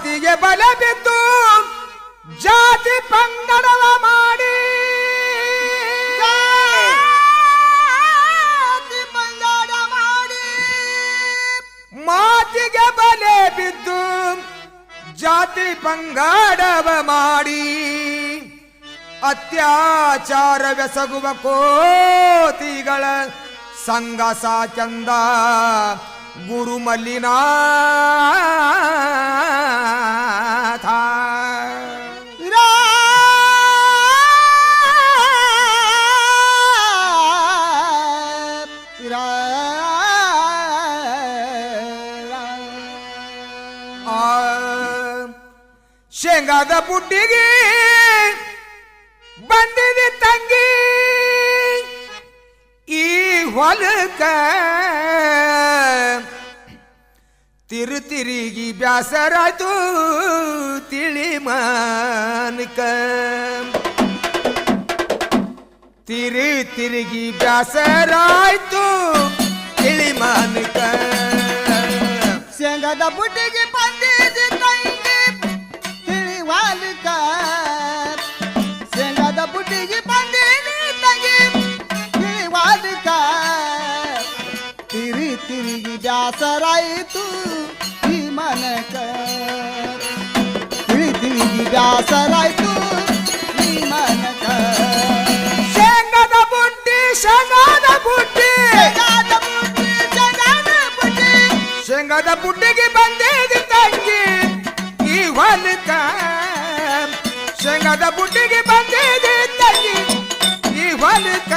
ಮಾತಿಗೆ ಬಲೆ ಬಿದ್ದು ಜಾತಿ ಪಂಗಡವ ಮಾಡಿ ಮಾತಿಗೆ ಬಲೆ ಬಿದ್ದು ಜಾತಿ ಪಂಗಡವ ಮಾಡಿ ಅತ್ಯಾಚಾರವೆಸಗುವ ಕೋತಿಗಳ ಸಂಘ ಸಾಚಂದ ಗುರು ಮಲ್ಲಿನಾಥ ಶೇಂಗಾದ ಬುಡ್ಡಿಗೆ ಬಂದಿದೆ ತಂಗಿ ಈ ಹೊಲಕ ತಿರುತಿರುಗಿ ಬ್ಯಾಸರಾಯ್ತು ತಿಳಿ ಮಾನಕ ತಿರುಗಿ ಬ್ಯಾಸರಾಯ್ತು ತಿಳಿ ಮಾನಕ ಶೇಂಗಾದ ಬುಡ್ಡಿಗೆ ಬಂದಿದೆ ತಂಗಿ ತಿಳಿ ಹೊಲಕ ಶೇಂಗಾದ ಬುಡ್ಡಿಗೆ ಬಂದಿದೆ ತಂಗಿ ತಿಳಿ ಹೊಲಕ ತಿರುಗಿ ಬ್ಯಾಸರಾಯಿತು ಈ ಮನಕ ತಿರುಗಿ ಬ್ಯಾಸರಾಯಿತು ಈ ಮನಕ ಶೇಂಗಾದ ಬುಡ್ಡಿ ಶೇಂಗಾದ ಬುಡ್ಡಿ ಶೇಂಗಾದ ಬುಡ್ಡಿಗೆ ಬಂದಿದೆ ತಂಗಿ ಈ ಹೊಲಕ ಶೇಂಗಾದ ಬುಡ್ಡಿಗೆ ಬಂದಿದೆ ತಂಗಿ ಈ ಹೊಲಕ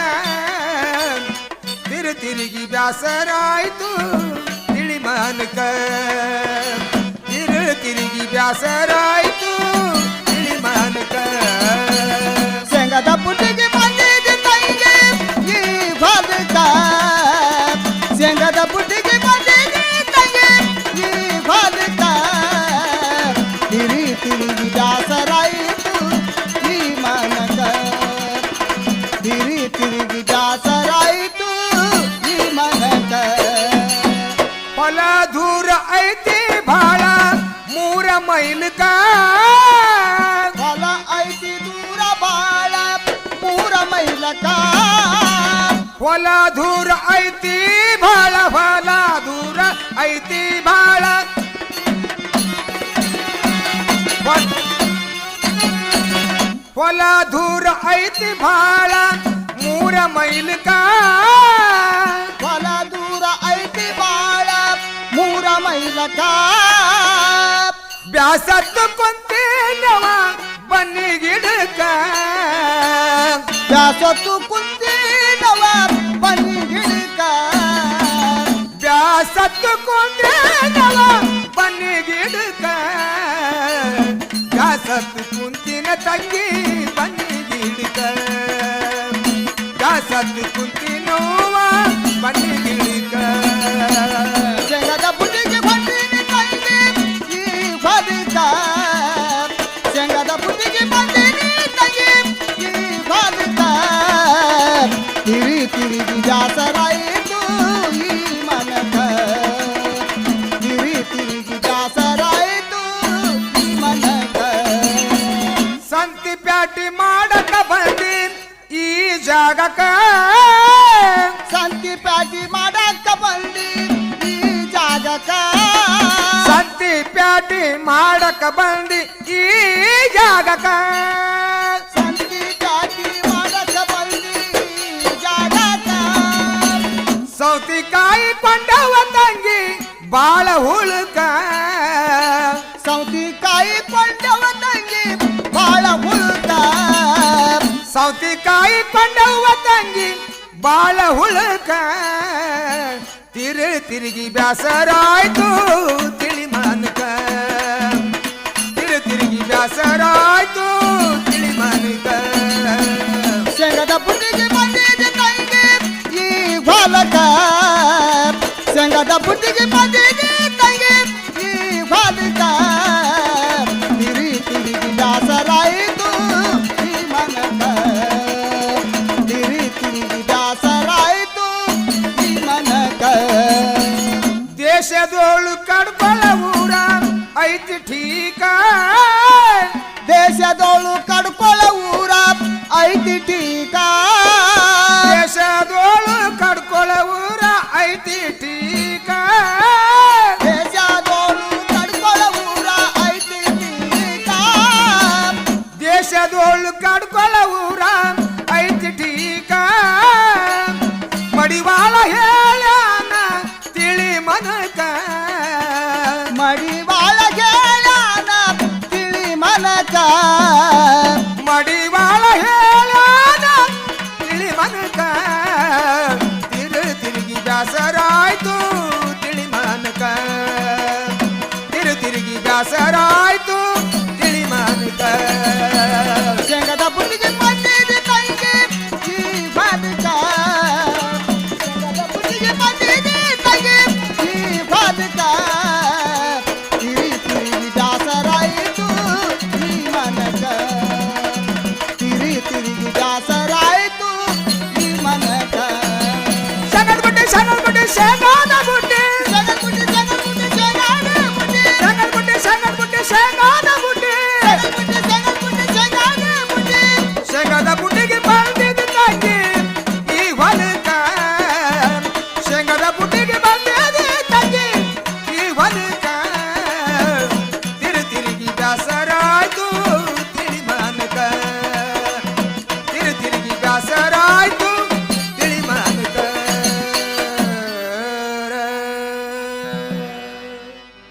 ತಿರುಗಿ ಬ್ಯಾಸರಾಯ್ತು ತಿಳಿ ಮಾನಕ ತಿರುಗಿ ಬ್ಯಾಸರಾಯ್ತು ತಿಳಿ ಮಾನಕ ಶೇಂಗಾದ ಬುಡ್ಡಿಗೆ ಬಂದಿದೆ ತಂಗಿ ಈ ಹೊಲಕ ಶೇಂಗಾದ ಬುಡ್ಡಿಗೆ ಬಂದಿದೆ ತಂಗಿ ಈ ಹೊಲಕ ತಿರುಗಿ ಬ್ಯಾಸರಾಯಿತು ಈ ಮನಕ ತಿರುಗಿ ಬ್ಯಾಸರಾಯಿತು ಈ ಮನಕ ಹೊಲ ದೂರ ಐತಿ ಬಾಳ 3 ಮೈಲ್ಕ ಹೊಲ ಐತಿ ದೂರ ಬಾಳ 3 ಮೈಲಕ ಹೊಲ ದೂರ ಐತಿ ಬಾಳ ಹೊಲ ದೂರ ಐತಿ ಬಾಳ ಹೊಲ ದೂರ ಐತಿ ಬಾಳ 3 ಮೈಲ್ಕ ಹೊಲ ದೂರ ಐತಿ ಬಾಳ 3 ಮೈಲಕ ಬ್ಯಾಸತ್ತು ಕುಂತೇನವ ಬನ್ನಿ ಗಿಡಕ ಬ್ಯಾಸತ್ತು ಕುಂತಿನವ ಬನ್ನಿ ಗಿಡಕ ಬ್ಯಾಸತ್ತು ಕುಂತೇನವ ಬನ್ನಿ ಗಿಡಕ ಬ್ಯಾಸತ್ತು ಕುಂತಿನ ತಂಗಿ ಬನ್ನಿ ಗಿಡಕ ಬ್ಯಾಸತ್ತು ಕುಂತಿನವ ಬನ್ನಿ ಗಿಡಕ ಶೇಂಗಾದ ಬುಡ್ಡಿಗೆ ಬಂದಿದೆ ತಂಗಿ ಈ ಹೊಲಕ ಶೇಂಗಾದ ಬುಡ್ಡಿಗೆ ಬಂದಿದೆ ತಂಗಿ ಈ ಹೊಲಕ ತಿರುಗಿ ಬ್ಯಾಸರಾಯಿತು ಈ ಮನಕ ತಿರುಗಿ ಬ್ಯಾಸರಾಯಿತು ಈ ಮನಕ ಸಂತಿ ಪ್ಯಾಟಿ ಮಾಡಕ ಬಂದಿ ಈ ಜಾಗಕ ಸಂತಿ ಪ್ಯಾಟಿ ಮಾಡಕ ಬಂದಿ ಈ ಜಾಗಕ ಸಂತಿ ಪ್ಯಾಟಿ ಮಾಡಕ ಬಂದಿ ಈ ಜಾಗಕ ಸಂತಿ ಪ್ಯಾಟಿ ಮಾಡಕ ಬಂದಿ ಈ ಜಾಗಕ ಸೌತಿಕಾಯಿ ಕೊಂಡವ ತಂಗಿ ಬಾಳ ಹುಳುಕ ಸೌತಿಕಾಯಿ ಕೊಂಡವ ತಂಗಿ ಬಾಳ ಹುಳುಕ ಸೌತಿಕಾಯಿ ಕೊಂಡವ ತಂಗಿ ಬಾಳ ಹುಳುಕ ತಿರುಗಿ ಬ್ಯಾಸರಾಯ್ತು ತಿಳಿ ಮಾನಕ ತಿರುಗಿ ಬ್ಯಾಸರಾಯ್ತು ತಿಳಿ ಮಾನಕ ಶೇಂಗಾದ ಬುಡ್ಡಿಗೆ ಬಂದಿದೆ ತಂಗಿ ಈ ಹೊಲಕ ಶೇಂಗಾದ ಬುಡ್ಡಿಗೆ ಬಂದಿದೆ ತಂಗಿ ಈ ಹೊಲಕ ತಿರುಗಿ ಬ್ಯಾಸರಾಯಿತು ಈ ಮನಕ ತಿರುಗಿ ಬ್ಯಾಸರಾಯಿತು ಈ ಮನಕ ದೇಶದೋಳು ಕಡ್ಕೊಳ ಊರ ಐತಿ ಠೀಕ ದೇಶದೋಳು ಕಡ್ಕೊಳ ಊರ ಐತಿ ಟೀಕಾ ದೇಶದೋಳು ಕಡ್ಕೊಳ ಊರ ಐತಿ ಟೀಕ